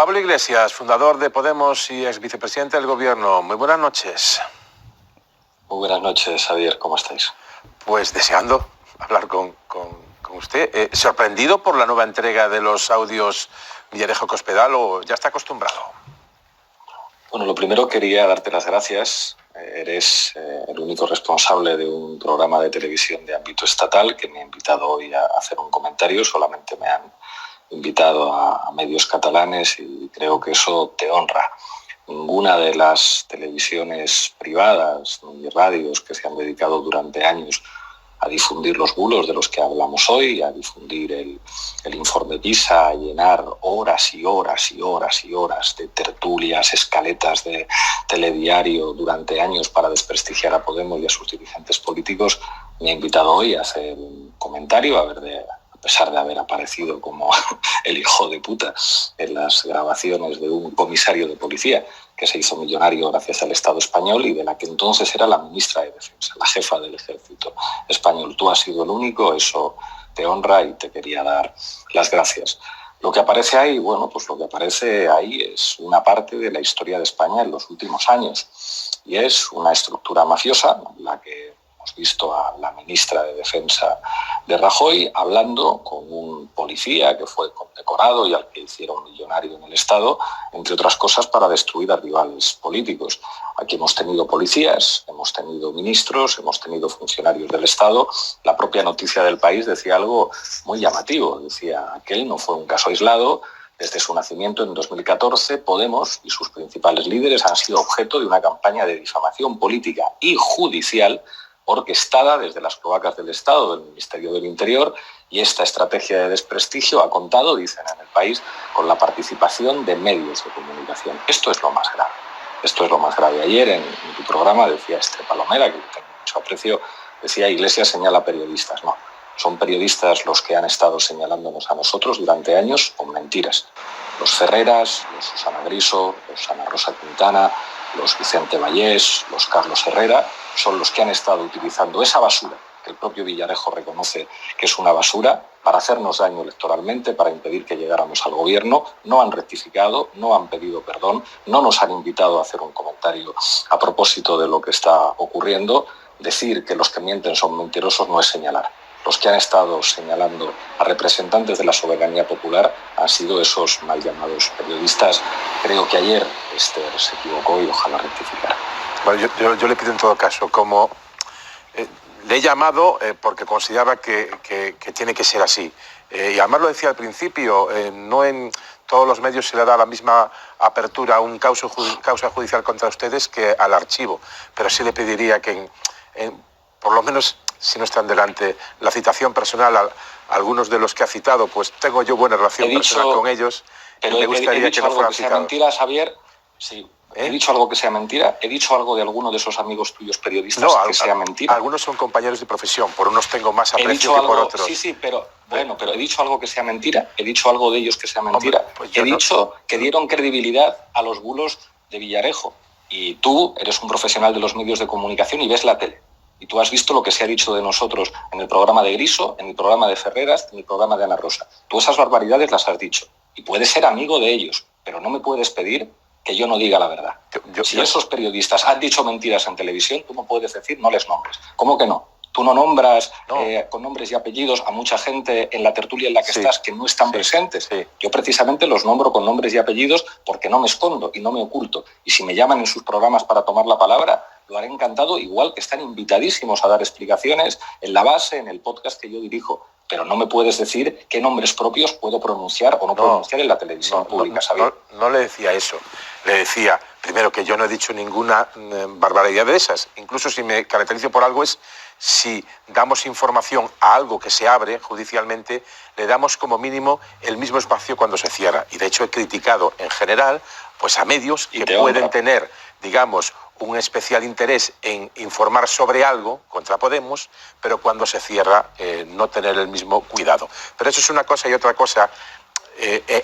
Pablo Iglesias, fundador de Podemos y ex vicepresidente del Gobierno. Muy buenas noches. Muy buenas noches, Javier. ¿Cómo estáis? Pues deseando hablar con usted. ¿Sorprendido por la nueva entrega de los audios Villarejo-Cospedal o ya está acostumbrado? Bueno, lo primero quería darte las gracias. Eres el único responsable de un programa de televisión de ámbito estatal que me ha invitado hoy a hacer un comentario. Solamente me han invitado a medios catalanes y creo que eso te honra. Ninguna de las televisiones privadas ni radios que se han dedicado durante años a difundir los bulos de los que hablamos hoy, a difundir el informe PISA, a llenar horas y horas y horas y horas de tertulias, escaletas de telediario durante años para desprestigiar a Podemos y a sus dirigentes políticos, me ha invitado hoy a hacer un comentario, a pesar de haber aparecido como el hijo de puta en las grabaciones de un comisario de policía que se hizo millonario gracias al Estado español y de la que entonces era la ministra de Defensa, la jefa del ejército español. Tú has sido el único, eso te honra y te quería dar las gracias. Lo que aparece ahí, bueno, pues lo que aparece ahí es una parte de la historia de España en los últimos años y es una estructura mafiosa en la que hemos visto a la ministra de Defensa de Rajoy hablando con un policía que fue condecorado y al que hicieron millonario en el Estado, entre otras cosas para destruir a rivales políticos. Aquí hemos tenido policías, hemos tenido ministros, hemos tenido funcionarios del Estado. La propia noticia del País decía algo muy llamativo. Decía, aquel no fue un caso aislado. Desde su nacimiento en 2014, Podemos y sus principales líderes han sido objeto de una campaña de difamación política y judicial orquestada desde las cloacas del Estado, del Ministerio del Interior, y esta estrategia de desprestigio ha contado, dicen en el País, con la participación de medios de comunicación. Esto es lo más grave. Esto es lo más grave. Ayer en tu programa decía Esther Palomera, que tengo mucho aprecio, decía Iglesias señala periodistas. No, son periodistas los que han estado señalándonos a nosotros durante años con mentiras. Los Ferreras, los Susana Griso, los Ana Rosa Quintana, los Vicente Vallés, los Carlos Herrera, son los que han estado utilizando esa basura, que el propio Villarejo reconoce que es una basura, para hacernos daño electoralmente, para impedir que llegáramos al gobierno. No han rectificado, no han pedido perdón, no nos han invitado a hacer un comentario a propósito de lo que está ocurriendo. Decir que los que mienten son mentirosos no es señalar. Los que han estado señalando a representantes de la soberanía popular han sido esos mal llamados periodistas. Creo que ayer Esther se equivocó y ojalá rectificara. Bueno, yo le pido en todo caso, como le he llamado porque consideraba que tiene que ser así. Y además lo decía al principio, no en todos los medios se le da la misma apertura a un causa judicial contra ustedes que al archivo. Pero sí le pediría que, por lo menos, si no están delante, la citación personal a algunos de los que ha citado, pues tengo yo buena relación personal con ellos. Pero me gustaría que no fueran citados. Mentiras, Javier. Sí. ¿He dicho algo que sea mentira? ¿He dicho algo de alguno de esos amigos tuyos periodistas que sea mentira? Algunos son compañeros de profesión, por unos tengo más aprecio que por otros. Sí, pero bueno, pero ¿he dicho algo que sea mentira? ¿He dicho algo de ellos que sea mentira? Hombre, pues he dicho que dieron credibilidad a los bulos de Villarejo. Y tú eres un profesional de los medios de comunicación y ves la tele. Y tú has visto lo que se ha dicho de nosotros en el programa de Griso, en el programa de Ferreras, en el programa de Ana Rosa. Tú esas barbaridades las has dicho. Y puedes ser amigo de ellos, pero no me puedes pedir que yo no diga la verdad. Si esos periodistas han dicho mentiras en televisión, tú no puedes decir no les nombres. ¿Cómo que no? Tú no nombras con nombres y apellidos a mucha gente en la tertulia en la que estás que no están presentes. Sí. Yo precisamente los nombro con nombres y apellidos porque no me escondo y no me oculto. Y si me llaman en sus programas para tomar la palabra, lo haré encantado, igual que están invitadísimos a dar explicaciones en la base, en el podcast que yo dirijo. Pero no me puedes decir qué nombres propios puedo pronunciar o no pronunciar en la televisión pública, ¿sabes? No le decía eso. Le decía, primero, que yo no he dicho ninguna barbaridad de esas. Incluso si me caracterizo por algo es si damos información a algo que se abre judicialmente, le damos como mínimo el mismo espacio cuando se cierra. Y de hecho he criticado en general pues a medios que pueden tener, digamos, un especial interés en informar sobre algo contra Podemos, pero cuando se cierra no tener el mismo cuidado. Pero eso es una cosa y otra cosa,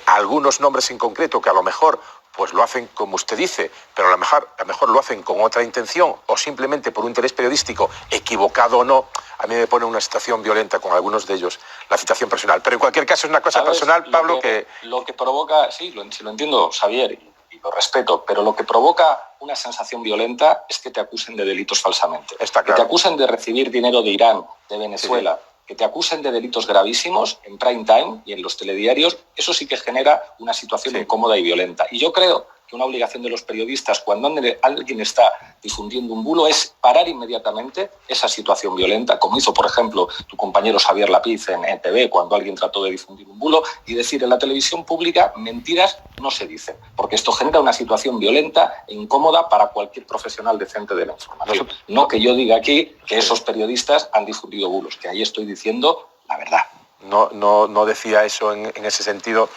algunos nombres en concreto que a lo mejor pues lo hacen como usted dice, pero a lo mejor lo hacen con otra intención o simplemente por un interés periodístico, equivocado o no, a mí me pone una situación violenta con algunos de ellos, la citación personal. Pero en cualquier caso es una cosa personal, Pablo, Lo que provoca, sí, si lo entiendo, Xavier, y lo respeto, pero lo que provoca una sensación violenta es que te acusen de delitos falsamente. Está claro. Que te acusen de recibir dinero de Irán, de Venezuela, sí. Que te acusen de delitos gravísimos en prime time y en los telediarios, eso sí que genera una situación incómoda y violenta. Y yo creo que una obligación de los periodistas cuando alguien está difundiendo un bulo es parar inmediatamente esa situación violenta, como hizo, por ejemplo, tu compañero Xavier Lapiz en ETV cuando alguien trató de difundir un bulo, y decir en la televisión pública mentiras no se dicen, porque esto genera una situación violenta e incómoda para cualquier profesional decente de la información. No que yo diga aquí que esos periodistas han difundido bulos, que ahí estoy diciendo la verdad. No decía eso en ese sentido.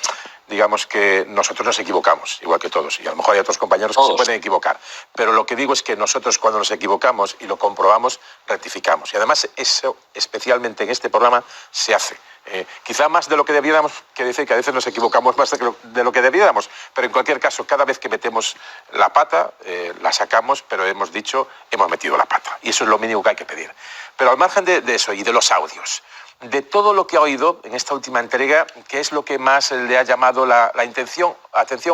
Digamos que nosotros nos equivocamos, igual que todos, y a lo mejor hay otros compañeros que se pueden equivocar, pero lo que digo es que nosotros cuando nos equivocamos y lo comprobamos, rectificamos. Y además eso, especialmente en este programa, se hace. Quizá más de lo que debiéramos, que decir que a veces nos equivocamos más de lo que debiéramos, pero en cualquier caso, cada vez que metemos la pata, la sacamos, pero hemos dicho, hemos metido la pata. Y eso es lo mínimo que hay que pedir. Pero al margen de eso y de los audios, de todo lo que ha oído en esta última entrega, ¿qué es lo que más le ha llamado la atención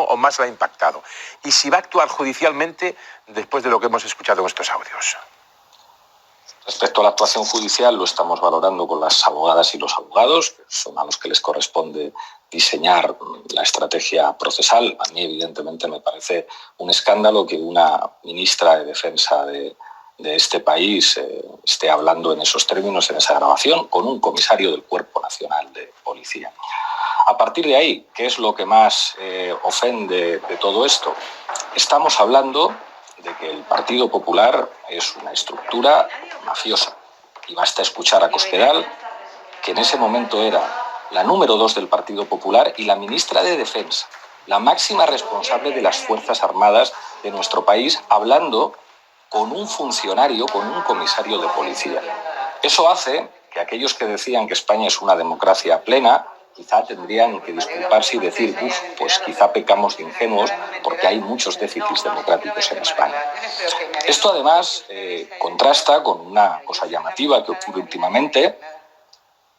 o más le ha impactado? Y si va a actuar judicialmente después de lo que hemos escuchado en estos audios. Respecto a la actuación judicial, lo estamos valorando con las abogadas y los abogados, que son a los que les corresponde diseñar la estrategia procesal. A mí, evidentemente, me parece un escándalo que una ministra de Defensa de este país esté hablando en esos términos en esa grabación con un comisario del Cuerpo Nacional de Policía. A partir de ahí, ¿qué es lo que más ofende de todo esto? Estamos hablando de que el Partido Popular es una estructura mafiosa. Y basta escuchar a Cospedal, que en ese momento era la número 2 del Partido Popular y la ministra de Defensa, la máxima responsable de las Fuerzas Armadas de nuestro país, hablando con un funcionario, con un comisario de policía. Eso hace que aquellos que decían que España es una democracia plena, quizá tendrían que disculparse y decir, pues quizá pecamos de ingenuos porque hay muchos déficits democráticos en España. Esto además contrasta con una cosa llamativa que ocurre últimamente.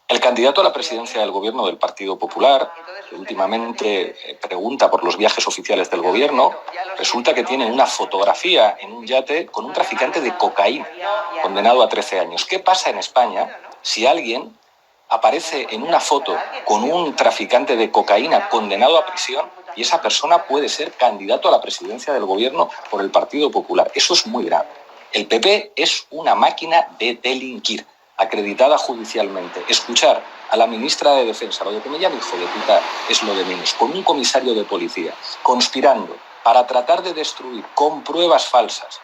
El candidato a la presidencia del gobierno del Partido Popular, que últimamente pregunta por los viajes oficiales del gobierno, resulta que tiene una fotografía en un yate con un traficante de cocaína, condenado a 13 años. ¿Qué pasa en España si alguien aparece en una foto con un traficante de cocaína condenado a prisión y esa persona puede ser candidato a la presidencia del gobierno por el Partido Popular? Eso es muy grave. El PP es una máquina de delinquir, acreditada judicialmente. Escuchar a la ministra de Defensa, lo de que me llame hijo de puta es lo de menos, con un comisario de policía, conspirando para tratar de destruir con pruebas falsas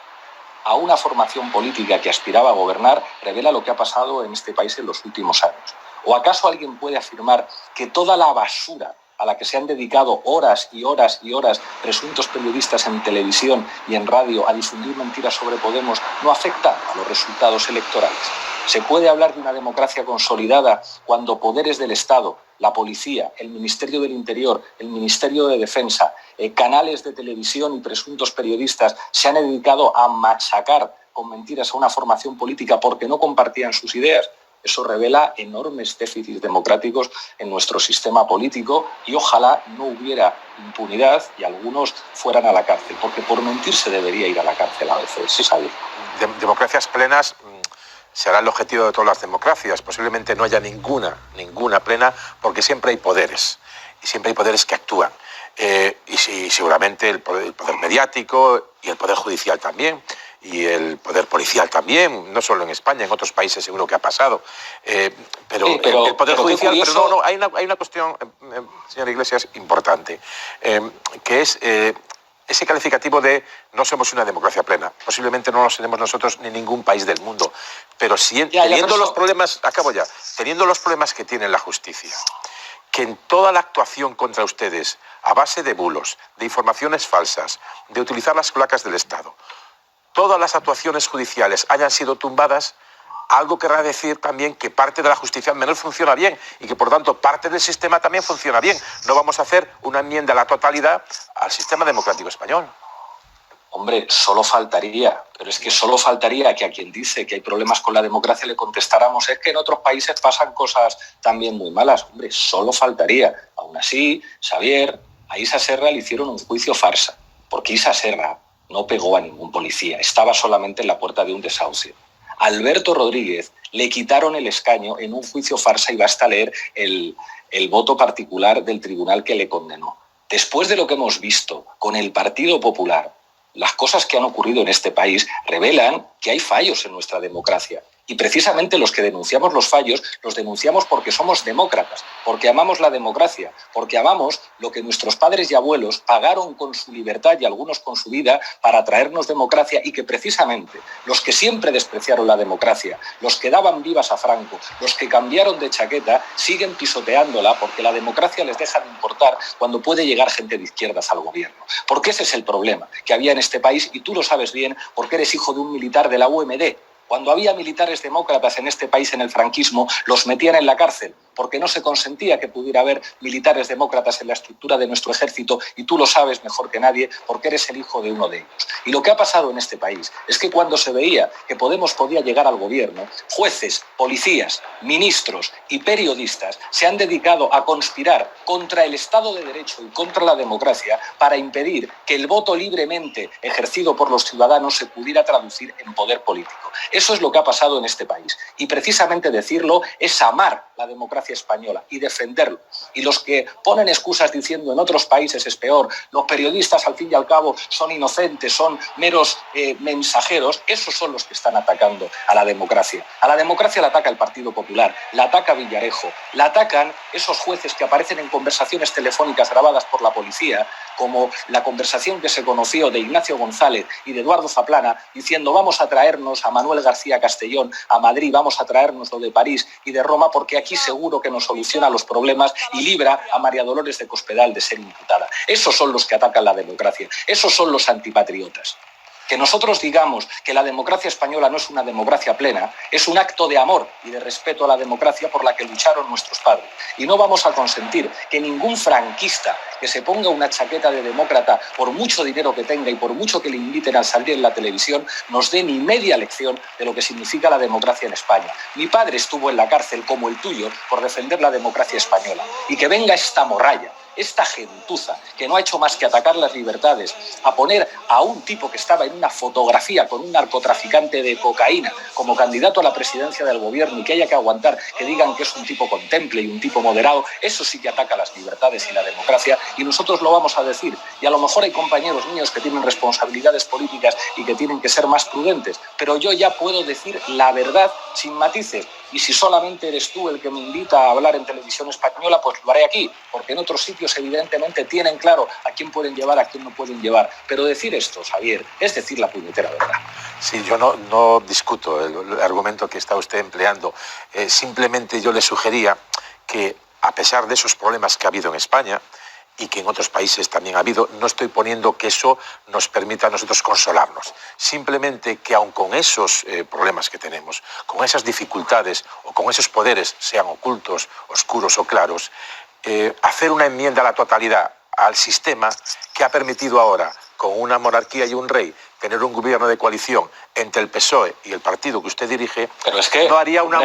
a una formación política que aspiraba a gobernar, revela lo que ha pasado en este país en los últimos años. ¿O acaso alguien puede afirmar que toda la basura a la que se han dedicado horas y horas y horas presuntos periodistas en televisión y en radio a difundir mentiras sobre Podemos no afecta a los resultados electorales? ¿Se puede hablar de una democracia consolidada cuando poderes del Estado, la policía, el Ministerio del Interior, el Ministerio de Defensa, canales de televisión y presuntos periodistas se han dedicado a machacar con mentiras a una formación política porque no compartían sus ideas? Eso revela enormes déficits democráticos en nuestro sistema político y ojalá no hubiera impunidad y algunos fueran a la cárcel, porque por mentir se debería ir a la cárcel a veces. Sí, democracias plenas será el objetivo de todas las democracias. Posiblemente no haya ninguna plena, porque siempre hay poderes, y siempre hay poderes que actúan. Y seguramente el poder mediático y el poder judicial también, y el poder policial también, no solo en España, en otros países seguro que ha pasado. Pero el poder judicial, pero hay una cuestión, señor Iglesias, importante, que es ese calificativo de no somos una democracia plena. Posiblemente no lo seremos nosotros ni ningún país del mundo, pero teniendo los problemas, teniendo los problemas que tiene la justicia, que en toda la actuación contra ustedes, a base de bulos, de informaciones falsas, de utilizar las cloacas del Estado, todas las actuaciones judiciales hayan sido tumbadas, algo querrá decir también que parte de la justicia al menos funciona bien y que por tanto parte del sistema también funciona bien. No vamos a hacer una enmienda a la totalidad al sistema democrático español. Hombre, solo faltaría, pero es que solo faltaría que a quien dice que hay problemas con la democracia le contestáramos es que en otros países pasan cosas también muy malas. Hombre, solo faltaría. Aún así, Xavier, a Isa Serra le hicieron un juicio farsa, porque Isa Serra no pegó a ningún policía, estaba solamente en la puerta de un desahucio. A Alberto Rodríguez le quitaron el escaño en un juicio farsa y basta leer el voto particular del tribunal que le condenó. Después de lo que hemos visto con el Partido Popular, las cosas que han ocurrido en este país revelan que hay fallos en nuestra democracia. Y precisamente los que denunciamos los fallos, los denunciamos porque somos demócratas, porque amamos la democracia, porque amamos lo que nuestros padres y abuelos pagaron con su libertad y algunos con su vida para traernos democracia, y que precisamente los que siempre despreciaron la democracia, los que daban vivas a Franco, los que cambiaron de chaqueta, siguen pisoteándola porque la democracia les deja de importar cuando puede llegar gente de izquierdas al gobierno. Porque ese es el problema que había en este país, y tú lo sabes bien porque eres hijo de un militar de la UMD. Cuando había militares demócratas en este país en el franquismo, los metían en la cárcel, porque no se consentía que pudiera haber militares demócratas en la estructura de nuestro ejército, y tú lo sabes mejor que nadie porque eres el hijo de uno de ellos. Y lo que ha pasado en este país es que cuando se veía que Podemos podía llegar al gobierno, jueces, policías, ministros y periodistas se han dedicado a conspirar contra el Estado de Derecho y contra la democracia para impedir que el voto libremente ejercido por los ciudadanos se pudiera traducir en poder político. Eso es lo que ha pasado en este país. Y precisamente decirlo es amar la democracia española y defenderlo. Y los que ponen excusas diciendo en otros países es peor, los periodistas al fin y al cabo son inocentes, son meros mensajeros, esos son los que están atacando a la democracia. A la democracia la ataca el Partido Popular, la ataca Villarejo, la atacan esos jueces que aparecen en conversaciones telefónicas grabadas por la policía, como la conversación que se conoció de Ignacio González y de Eduardo Zaplana, diciendo vamos a traernos a Manuel García Castellón a Madrid, vamos a traernos lo de París y de Roma, porque aquí seguro que nos soluciona los problemas y libra a María Dolores de Cospedal de ser imputada. Esos son los que atacan la democracia, esos son los antipatriotas. Que nosotros digamos que la democracia española no es una democracia plena es un acto de amor y de respeto a la democracia por la que lucharon nuestros padres. Y no vamos a consentir que ningún franquista que se ponga una chaqueta de demócrata, por mucho dinero que tenga y por mucho que le inviten a salir en la televisión, nos dé ni media lección de lo que significa la democracia en España. Mi padre estuvo en la cárcel como el tuyo por defender la democracia española. Y que venga esta morralla, esta gentuza, que no ha hecho más que atacar las libertades, a poner a un tipo que estaba en una fotografía con un narcotraficante de cocaína como candidato a la presidencia del gobierno, y que haya que aguantar que digan que es un tipo contemple y un tipo moderado, eso sí que ataca las libertades y la democracia, y nosotros lo vamos a decir. Y a lo mejor hay compañeros míos que tienen responsabilidades políticas y que tienen que ser más prudentes, pero yo ya puedo decir la verdad sin matices. Y si solamente eres tú el que me invita a hablar en televisión española, pues lo haré aquí, porque en otros sitios evidentemente tienen claro a quién pueden llevar, a quién no pueden llevar. Pero decir esto, Xavier, es decir la puñetera verdad. Sí, yo no discuto el argumento que está usted empleando. Simplemente yo le sugería que, a pesar de esos problemas que ha habido en España, y que en otros países también ha habido, no estoy poniendo que eso nos permita a nosotros consolarnos. Simplemente que aun con esos problemas que tenemos, con esas dificultades o con esos poderes, sean ocultos, oscuros o claros, hacer una enmienda a la totalidad al sistema que ha permitido ahora, con una monarquía y un rey, tener un gobierno de coalición entre el PSOE y el partido que usted dirige, pero es que, no haría una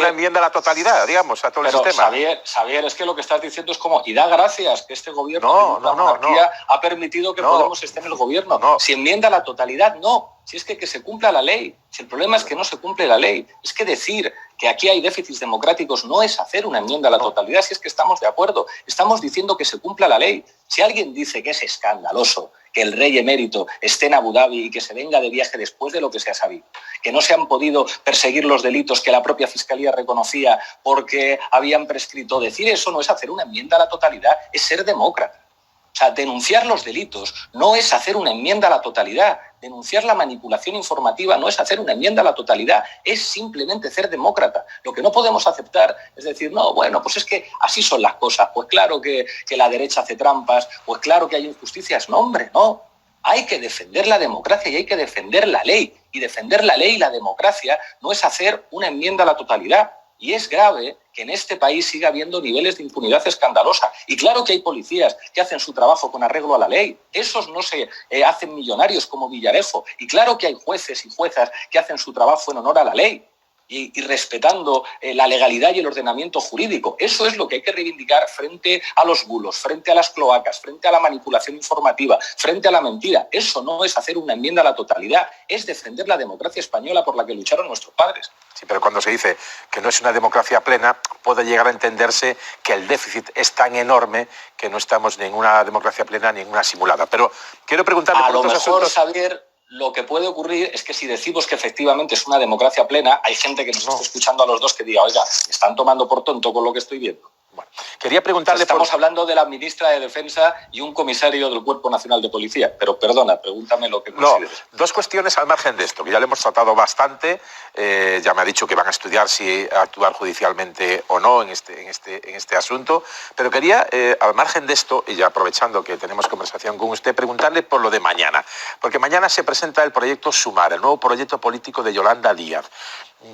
enmienda a la totalidad, digamos, a todo el sistema. Xavier, es que lo que estás diciendo es como, y da gracias que este gobierno de la monarquía ha permitido que Podemos esté en el gobierno. Si enmienda a la totalidad, no. Si es que se cumpla la ley. Si el problema es que no se cumple la ley. Es que decir que aquí hay déficits democráticos no es hacer una enmienda a la totalidad, si es que estamos de acuerdo. Estamos diciendo que se cumpla la ley. Si alguien dice que es escandaloso que el rey emérito esté en Abu Dhabi y que se venga de viaje después de lo que se ha sabido, que no se han podido perseguir los delitos que la propia Fiscalía reconocía porque habían prescrito, decir eso no es hacer una enmienda a la totalidad, es ser demócrata. O sea, denunciar los delitos no es hacer una enmienda a la totalidad. Denunciar la manipulación informativa no es hacer una enmienda a la totalidad, es simplemente ser demócrata. Lo que no podemos aceptar es decir, no, bueno, pues es que así son las cosas. Pues claro que la derecha hace trampas, pues claro que hay injusticias. No, hombre, no. Hay que defender la democracia y hay que defender la ley. Y defender la ley y la democracia no es hacer una enmienda a la totalidad. Y es grave que en este país siga habiendo niveles de impunidad escandalosa. Y claro que hay policías que hacen su trabajo con arreglo a la ley. Esos no se hacen millonarios como Villarejo. Y claro que hay jueces y juezas que hacen su trabajo en honor a la ley y respetando la legalidad y el ordenamiento jurídico. Eso es lo que hay que reivindicar frente a los bulos, frente a las cloacas, frente a la manipulación informativa, frente a la mentira. Eso no es hacer una enmienda a la totalidad, es defender la democracia española por la que lucharon nuestros padres. Sí, pero cuando se dice que no es una democracia plena, puede llegar a entenderse que el déficit es tan enorme que no estamos ni en una democracia plena ni en una simulada. Pero quiero preguntarle por otros asuntos. Xavier, lo que puede ocurrir es que si decimos que efectivamente es una democracia plena, hay gente que nos está escuchando a los dos que diga, oiga, me están tomando por tonto con lo que estoy viendo. Bueno, quería preguntarle... Estamos hablando de la ministra de Defensa y un comisario del Cuerpo Nacional de Policía. Pero perdona, pregúntame lo que consideres. No, dos cuestiones al margen de esto, que ya le hemos tratado bastante. Ya me ha dicho que van a estudiar si actuar judicialmente o no en este asunto. Pero quería, al margen de esto, y ya aprovechando que tenemos conversación con usted, preguntarle por lo de mañana. Porque mañana se presenta el proyecto Sumar, el nuevo proyecto político de Yolanda Díaz.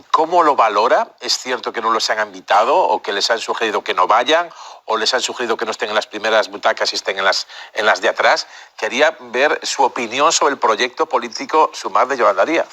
¿Cómo lo valora? ¿Es cierto que no los han invitado o que les han sugerido que no vayan o les han sugerido que no estén en las primeras butacas y estén en las de atrás? Quería ver su opinión sobre el proyecto político Sumar de Yolanda Díaz.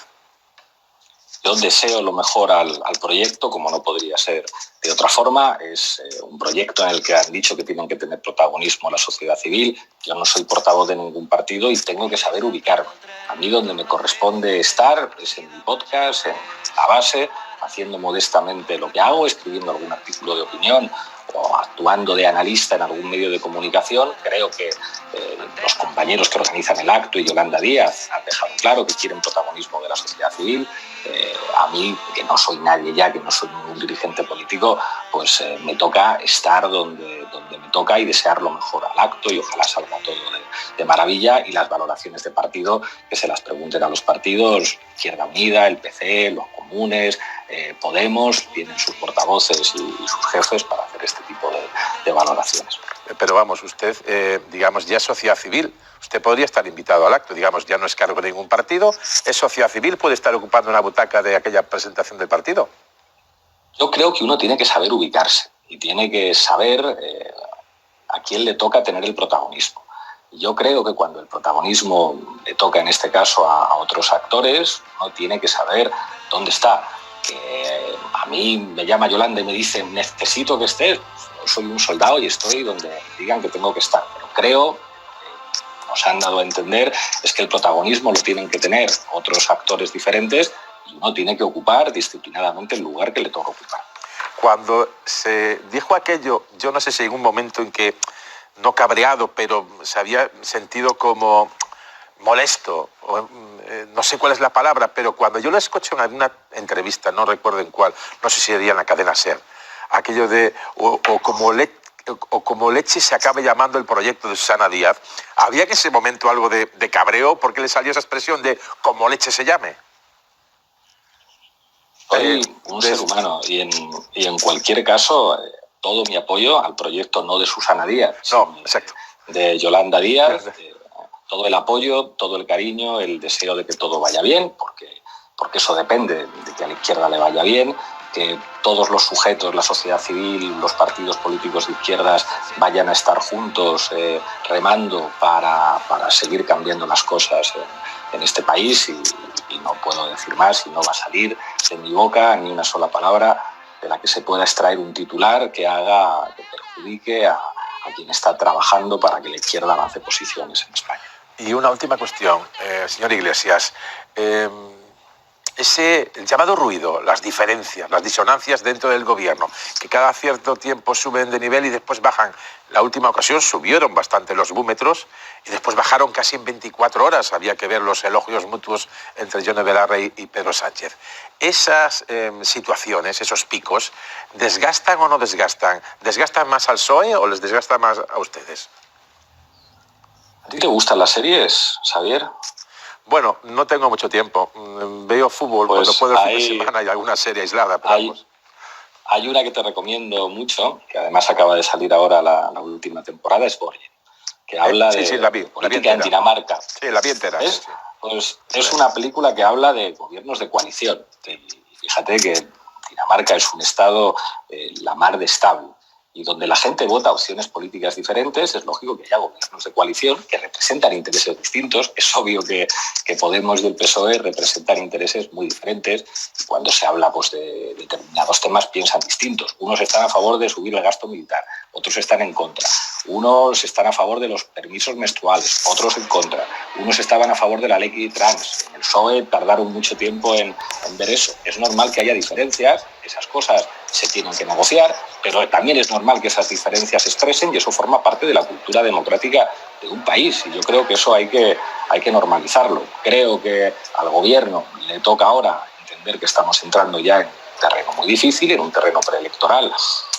Yo deseo lo mejor al proyecto, como no podría ser de otra forma. Es un proyecto en el que han dicho que tienen que tener protagonismo la sociedad civil. Yo no soy portavoz de ningún partido y tengo que saber ubicarme. A mí donde me corresponde estar es en mi podcast, en La Base, haciendo modestamente lo que hago, escribiendo algún artículo de opinión o actuando de analista en algún medio de comunicación. Creo que los compañeros que organizan el acto y Yolanda Díaz han dejado claro que quieren protagonismo de la sociedad civil. A mí, que no soy nadie ya, que no soy ningún dirigente político, pues me toca estar donde me toca y desear lo mejor al acto y ojalá salga todo de maravilla. Y las valoraciones de partido, que se las pregunten a los partidos, Izquierda Unida, el PC, los comunes, Podemos, tienen sus portavoces y sus jefes para hacer este tipo de valoraciones. Pero vamos, usted, digamos, ya es sociedad civil. Usted podría estar invitado al acto, digamos, ya no es cargo de ningún partido, es sociedad civil, puede estar ocupando una butaca de aquella presentación del partido. Yo creo que uno tiene que saber ubicarse y tiene que saber a quién le toca tener el protagonismo. Yo creo que cuando el protagonismo le toca, en este caso, a otros actores, uno tiene que saber dónde está. Que a mí me llama Yolanda y me dice, necesito que estés. Yo soy un soldado y estoy donde digan que tengo que estar. Pero creo, nos han dado a entender, es que el protagonismo lo tienen que tener otros actores diferentes y uno tiene que ocupar disciplinadamente el lugar que le toca ocupar. Cuando se dijo aquello, yo no sé si hay un momento en que, no cabreado, pero se había sentido como molesto, no sé cuál es la palabra, pero cuando yo lo escucho en alguna entrevista, no recuerdo en cuál, no sé si sería en la cadena SER, aquello de o como leche se acabe llamando el proyecto de Susana Díaz, ¿había en ese momento algo de cabreo? ¿Por qué le salió esa expresión de como leche se llame? Soy un ser humano y en cualquier caso todo mi apoyo al proyecto no de Susana Díaz, no, exacto, de Yolanda Díaz, todo el apoyo, todo el cariño, el deseo de que todo vaya bien, porque eso depende de que a la izquierda le vaya bien, que todos los sujetos, la sociedad civil, los partidos políticos de izquierdas vayan a estar juntos remando para seguir cambiando las cosas en este país y no puedo decir más y no va a salir de mi boca ni una sola palabra de la que se pueda extraer un titular que perjudique a quien está trabajando para que la izquierda avance posiciones en España. Y una última cuestión, señor Iglesias. Ese llamado ruido, las diferencias, las disonancias dentro del gobierno, que cada cierto tiempo suben de nivel y después bajan. La última ocasión subieron bastante los búmetros y después bajaron casi en 24 horas. Había que ver los elogios mutuos entre Yone Belarra y Pedro Sánchez. Esas situaciones, esos picos, ¿desgastan o no desgastan? ¿Desgastan más al PSOE o les desgastan más a ustedes? ¿A ti te gustan las series, Xavier? Bueno, no tengo mucho tiempo. Veo fútbol pues cuando puedo el fin de semana y alguna serie aislada. Pero hay una que te recomiendo mucho, que además acaba de salir ahora la última temporada, es Borgen, que habla de política en Dinamarca. Sí, la vi entera. Sí. Pues es una película que habla de gobiernos de coalición. Y fíjate que Dinamarca es un estado la mar de estable, y donde la gente vota opciones políticas diferentes, es lógico que haya gobiernos de coalición que representan intereses distintos. Es obvio que Podemos y el PSOE representan intereses muy diferentes. Cuando se habla pues, de determinados temas piensan distintos. Unos están a favor de subir el gasto militar, otros están en contra. Unos están a favor de los permisos menstruales, otros en contra. Unos estaban a favor de la ley trans. En el PSOE tardaron mucho tiempo en ver eso. Es normal que haya diferencias, esas cosas se tienen que negociar, pero también es normal que esas diferencias se expresen y eso forma parte de la cultura democrática de un país. Y yo creo que eso hay que normalizarlo. Creo que al gobierno le toca ahora entender que estamos entrando ya en un terreno muy difícil, en un terreno preelectoral,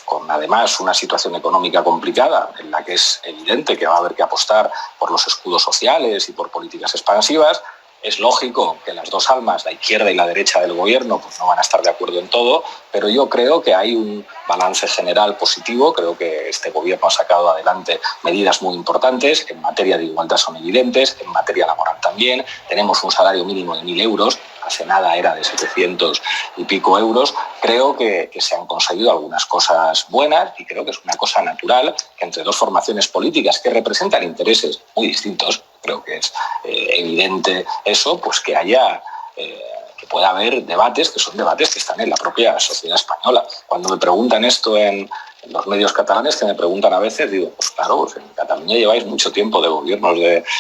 con además una situación económica complicada en la que es evidente que va a haber que apostar por los escudos sociales y por políticas expansivas. Es lógico que las dos almas, la izquierda y la derecha del gobierno, pues no van a estar de acuerdo en todo, pero yo creo que hay un balance general positivo. Creo que este gobierno ha sacado adelante medidas muy importantes. En materia de igualdad son evidentes, en materia laboral también. Tenemos un salario mínimo de 1.000 euros, hace nada era de 700 y pico euros. Creo que se han conseguido algunas cosas buenas y creo que es una cosa natural que entre dos formaciones políticas que representan intereses muy distintos, creo que es evidente eso, pues que haya, que pueda haber debates que son debates que están en la propia sociedad española. Cuando me preguntan esto en los medios catalanes, que me preguntan a veces, digo, pues claro, pues en Cataluña lleváis mucho tiempo de gobiernos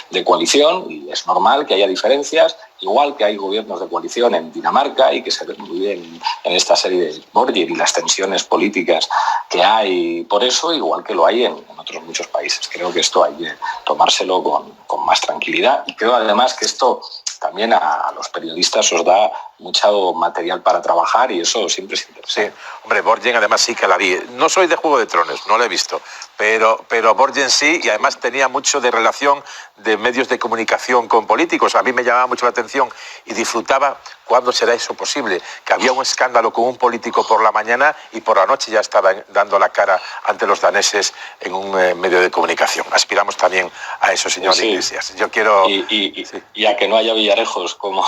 de coalición y es normal que haya diferencias, igual que hay gobiernos de coalición en Dinamarca y que se ven muy bien en esta serie de Borger y las tensiones políticas que hay por eso, igual que lo hay en otros muchos países. Creo que esto hay que tomárselo con más tranquilidad y creo además que esto también a los periodistas os da mucho material para trabajar y eso siempre es interesante. Sí, hombre, Borgen además sí que la vi. No soy de Juego de Tronos, no lo he visto, pero Borgen sí, y además tenía mucho de relación de medios de comunicación con políticos. A mí me llamaba mucho la atención y disfrutaba. ¿Cuándo será eso posible? Que había un escándalo con un político por la mañana y por la noche ya estaba dando la cara ante los daneses en un medio de comunicación. Aspiramos también a eso, señor Iglesias. Yo quiero... Y a que no haya Villarejos como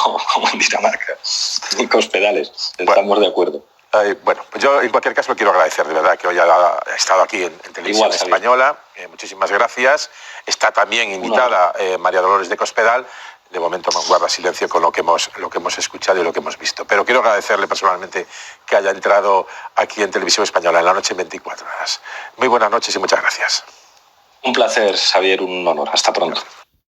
en Dinamarca, ni Cospedales. Estamos de acuerdo. Bueno, pues yo en cualquier caso quiero agradecer de verdad que hoy ha estado aquí en Televisión Española. Muchísimas gracias. Está también invitada María Dolores de Cospedal. De momento guarda silencio con lo que hemos escuchado y lo que hemos visto. Pero quiero agradecerle personalmente que haya entrado aquí en Televisión Española en la noche en 24 horas. Muy buenas noches y muchas gracias. Un placer, Xavier, un honor. Hasta pronto.